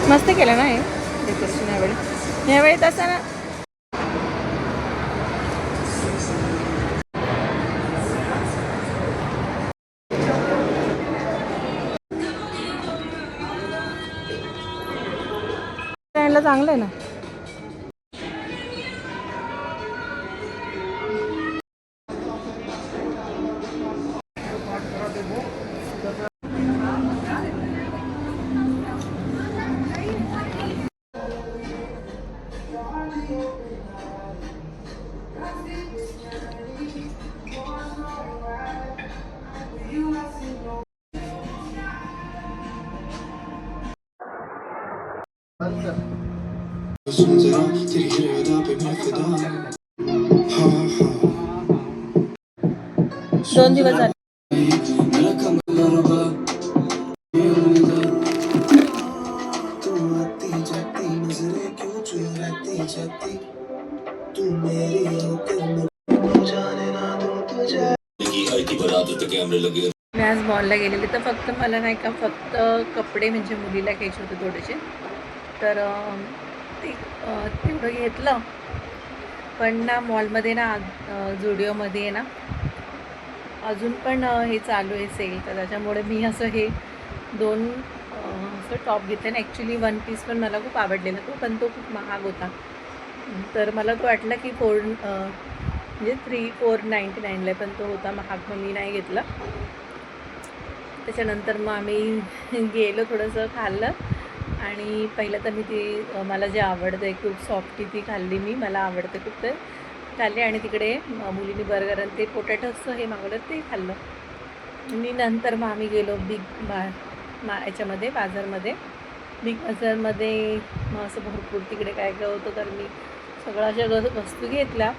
मस्त केलं ना हे डेकोरेशन यावेळी तसं ना चांगलं आहे ना. दोन दिवस झाले. मी आज मॉलला गेलेले तर फक्त मला नाही का फक्त कपडे म्हणजे मुलीला घ्यायचे होते थोडेसे, तर ते तेवढं घेतलं. पण ना मॉलमध्ये ना झुडिओमध्ये आहे ना अजून पण हे चालू आहे सेल, तर त्याच्यामुळे मी असं हे दोन असं टॉप घेतले ना. ॲक्च्युली वन पीस पण मला खूप आवडलेला तो, पण तो खूप महाग होता. तर मला तो वाटला की म्हणजे 499ला, पण तो होता महाग, मग मी नाही घेतला. त्याच्यानंतर मग आम्ही गेलो, थोडंसं खाल्लं आणि पहिलं तर मी ती मला जे आवडतं आहे खूप सॉफ्टी ती खाल्ली मी, मला आवडतं खूप, तर खाल्ली. आणि तिकडे मुलीने बर्गर आणि ते पोटॅटोचं हे मागवलं ते खाल्लं. आणि नंतर मग आम्ही गेलो याच्यामध्ये बाजारमध्ये, बिग बाजारमध्ये. मग असं भरपूर तिकडे काय काय होतं, तर मी सगळं अशा वस्तू घेतल्या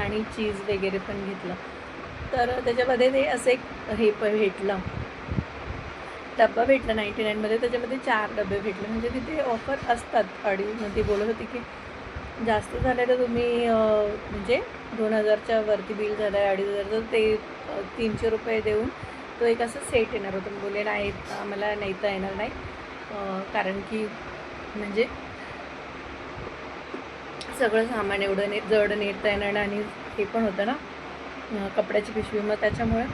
आणि चीज वगैरे पण घेतलं. तर त्याच्यामध्ये ते असं एक हे पण भेटलं, डब्बा भेटला 99मध्ये. त्याच्यामध्ये 4 डबे भेटले, म्हणजे तिथे ऑफर असतात. मग ती बोलत होती की जास्त झालं तर तुम्ही म्हणजे 2000च्या वरती बिल झालं आहे 2500, तर ते 300 रुपये देऊन तो एक असं सेट येणार होतं. बोलले नाही आम्हाला नेता येणार नाही, कारण की म्हणजे सगळं सामान एवढं जड नेता येणार नाही, आणि हे पण होतं ना कपड्याची पिशवी, मग त्याच्यामुळे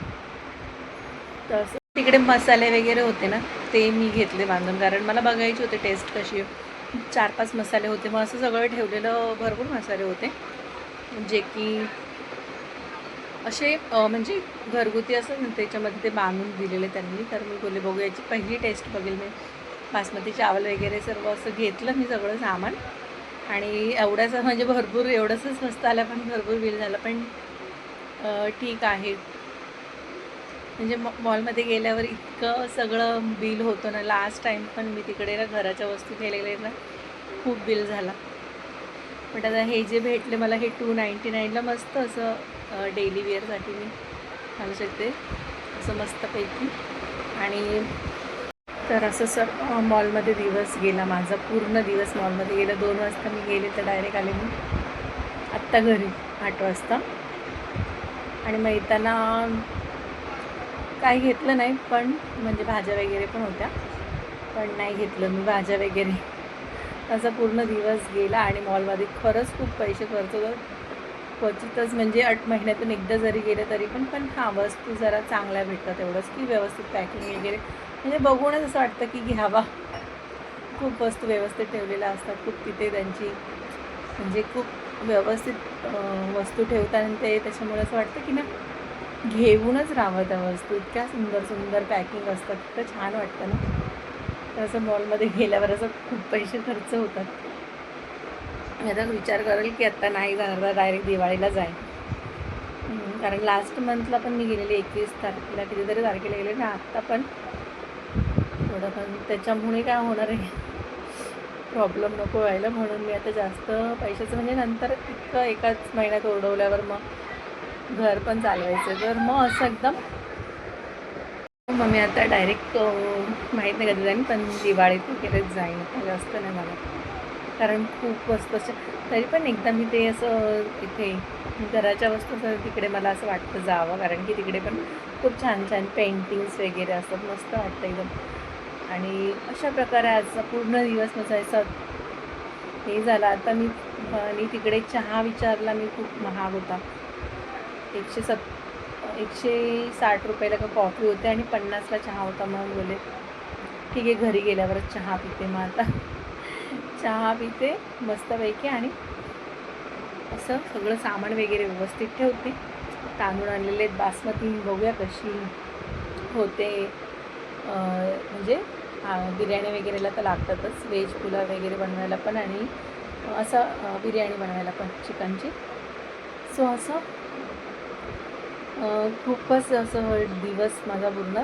तसं तिकडे मसाले वगैरे होते ना, ते मी घेतले बांधून, कारण मला बघायचे होते टेस्ट कशी. 4-5 मसाले होते, मग असं सगळं ठेवलेलं भरपूर मसाले होते, जे की असे म्हणजे घरगुती असं त्याच्यामध्ये ते बांधून दिलेले त्यांनी. तर मी बोलले बघू याची पहिली टेस्ट बघेल मी. बासमती चावल वगैरे सर्व असं घेतलं मी सगळं सामान, आणि एवढंसं म्हणजे भरपूर एवढंसं स्वस्त आलं, पण भरपूर बिल झालं, पण ठीक आहे. म्हणजे मॉलमध्ये गेल्यावर इतकं सगळं बिल होतं ना. लास्ट टाईम पण मी तिकडे ना घराच्या वस्तू गेलेले ना खूप बिल झाला. बट आता हे जे भेटले मला, हे 299ला मस्त असं डेली वेअरसाठी मी घालू शकते असं मस्तपैकी. आणि तर असं सर मॉलमध्ये दिवस गेला माझा, पूर्ण दिवस मॉलमध्ये गेला. 2 वाजता मी गेले, तर डायरेक्ट आले मी आत्ता घरी 8 वाजता. आणि मग येताना काही घेतलं नाही, पण म्हणजे भाज्या वगैरे पण होत्या, पण नाही घेतलं मी भाज्या वगैरे. असा पूर्ण दिवस गेला. आणि मॉलमध्ये खरंच खूप पैसे खर्च होतात. क्वचितच म्हणजे महिन्यातून एकदा जरी गेलं तरी पण हां वस्तू जरा चांगल्या भेटतात, एवढंच की व्यवस्थित पॅकिंग वगैरे म्हणजे बघूनच असं वाटतं की घ्यावा. खूप वस्तू व्यवस्थित ठेवलेल्या असतात, खूप तिथे त्यांची म्हणजे खूप व्यवस्थित वस्तू ठेवतात ते, त्याच्यामुळे असं वाटतं की ना घेऊनच राहावं त्या वस्तू. इतक्या सुंदर सुंदर पॅकिंग असतात, इतकं छान वाटतं ना. तर असं मॉलमध्ये गेल्यावर असं खूप पैसे खर्च होतात. मी आता विचार करेल की आत्ता नाही जाणार, तर डायरेक्ट दिवाळीला जाईल. कारण लास्ट मंथला पण मी गेलेली 21 तारखेला, कितीतरी तारखेला गेले ना. आत्ता पण थोडं, पण त्याच्यामुळे काय होणार आहे प्रॉब्लेम नको व्हायला, म्हणून मी आता जास्त पैशाचं म्हणजे नंतर इतकं एकाच महिन्यात ओढवल्यावर मग घर पण चालवायचं, तर मग असं एकदम मग मी आता डायरेक्ट माहीत नाही कधी जाईन, पण दिवाळीत वगैरेच जाईन. आता जास्त नाही मला, कारण खूप वस्तू अशा. तरी पण एकदा मी ते असं इथे घराच्या वस्तू असं तिकडे मला असं वाटतं जावं, कारण की तिकडे पण खूप छान छान पेंटिंग्स वगैरे असतात. मस्त वाटतं एकदम. आणि अशा प्रकारे आजचा पूर्ण दिवस माझा असा हे झाला. आता मी तिकडे चहा विचारला, मी खूप महाग होता. 160 रुपयाला का कॉफी होते आणि 50ला चहा होता. मग बोलले ठीक आहे, घरी गेल्यावरच चहा पिते. मग आता चहा पिते मस्तपैकी आणि असं सगळं सामान वगैरे व्यवस्थित ठेवते. तांदूळ आणलेले आहेत बासमती, बघूया कशी होते. म्हणजे बिर्याणी वगैरेला तर लागतातच, व्हेज पुलाव वगैरे बनवायला पण आणि असं बिर्याणी बनवायला पण चिकनची. सो असं खूपच असं दिवस माझा पूर्ण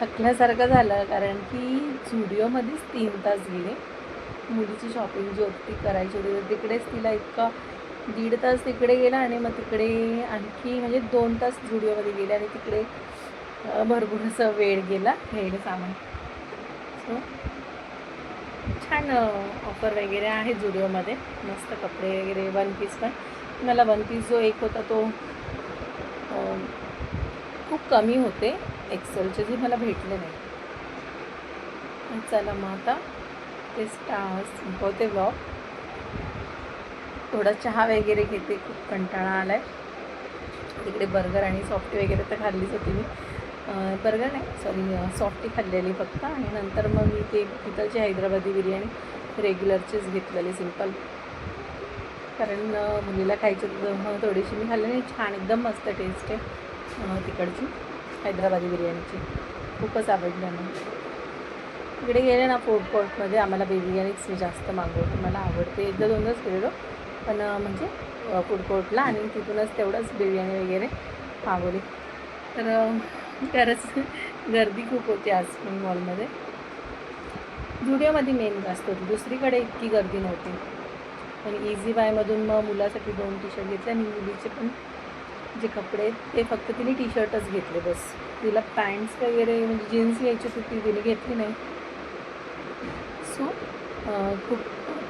थकल्यासारखं झालं, कारण की झुडिओमध्येच 3 तास गेले. मुलीची शॉपिंग जी होती ती करायची होती, तर तिकडेच तिला इतका 1.5 तास तिकडे गेला आणि मग तिकडे आणखी म्हणजे 2 तास झुडिओमध्ये गेले आणि तिकडे भरपूर असं वेळ गेला घ्यायला सामान. सो छान ऑफर वगैरे आहे झुडिओमध्ये, मस्त कपडे वगैरे. वन पीस पण मला वन पीस जो एक होता तो खूप कमी होते एक्सेलचे, जे मला भेटले नाही. चला मग आता ते संपवते ब्लॉग. थोडा चहा वगैरे घेते, खूप कंटाळा आला आहे. तिकडे बर्गर आणि सॉफ्टी वगैरे तर खाल्लीच होती मी. बर्गर नाही, सॉरी, सॉफ्टी खाल्लेली फक्त. आणि नंतर मग मी ते तिथलची हैदराबादी बिर्याणी रेग्युलरचीच घेतलेली सिंपल, कारण मुलीला खायची मग थोडीशी मी खाल्ली. नाही, छान एकदम मस्त टेस्ट आहे तिकडची हैदराबादी बिर्याणीची, खूपच आवडली. मग तिकडे गेले ना फूड कोर्टमध्ये, आम्हाला बिर्याणीच मी जास्त मागवते, मला आवडते. एकदा दोनदाच गेलेलो पण म्हणजे फूड कोर्टला, आणि तिथूनच तेवढंच बिर्याणी वगैरे मागवली. तर खरंच गर्दी खूप होती आज पण मॉलमध्ये. झुडिओमध्ये मेन जास्त होती, दुसरीकडे इतकी गर्दी नव्हती. पण इझी बायमधून मग मुलासाठी 2 टी शर्ट घेतले आणि मुलीचे पण जे कपडे आहेत ते फक्त तिने टी शर्टच घेतले बस. तिला पॅन्ट्स वगैरे म्हणजे जीन्स घ्यायची होती, ती तिने घेतली नाही. सो खूप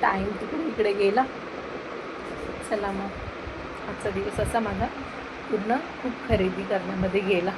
टाईम इकडे गेला. चला मग आजचा दिवस असा माझा पूर्ण खूप खरेदी करण्यामध्ये गेला.